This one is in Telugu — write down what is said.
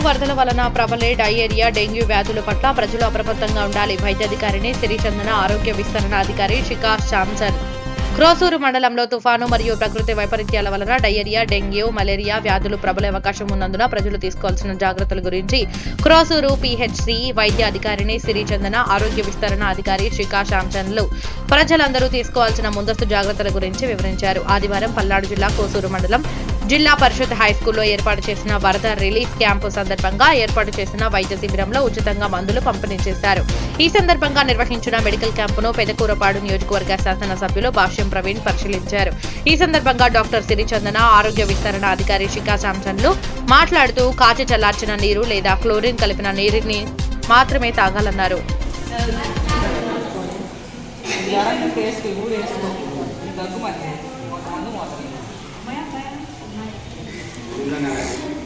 వరదల వలన ప్రబలే డయేరియా, డెంగ్యూ వ్యాధుల పట్ల ప్రజలు అప్రమత్తంగా ఉండాలి. వైద్యాధికారిని సిరిచందన, ఆరోగ్య విస్తరణ అధికారి శిఖా శాంసన్. క్రోసూరు మండలంలో తుఫాను మరియు ప్రకృతి వైపరీత్యాల వలన డయేరియా, డెంగ్యూ, మలేరియా వ్యాధులు ప్రబలే అవకాశం ఉన్నందున ప్రజలు తీసుకోవాల్సిన జాగ్రత్తల గురించి క్రోసూరు పిహెచ్సి వైద్య అధికారిని సిరిచందన, ఆరోగ్య విస్తరణ అధికారి శిఖా శాంసన్లు ప్రజలందరూ తీసుకోవాల్సిన ముందస్తు జాగ్రత్తల గురించి వివరించారు. ఆదివారం పల్నాడు జిల్లా కోసూరు మండలం జిల్లా పరిషత్ హైస్కూల్లో ఏర్పాటు చేసిన వరద రిలీఫ్ క్యాంపు సందర్భంగా ఏర్పాటు చేసిన వైద్య శిబిరంలో ఉచితంగా మందులు పంపిణీ చేశారు. ఈ సందర్భంగా నిర్వహించిన మెడికల్ క్యాంపును పెదకూరపాడు నియోజకవర్గ శాసనసభ్యులు భాష్యం ప్రవీణ్ పరిశీలించారు. ఈ సందర్భంగా డాక్టర్ సిరిచందన, ఆరోగ్య విస్తరణ అధికారి శిఖా శాంసన్లు మాట్లాడుతూ కాచి చల్లార్చిన నీరు లేదా క్లోరిన్ కలిపిన నీరుని మాత్రమే తాగాలన్నారు. Ulang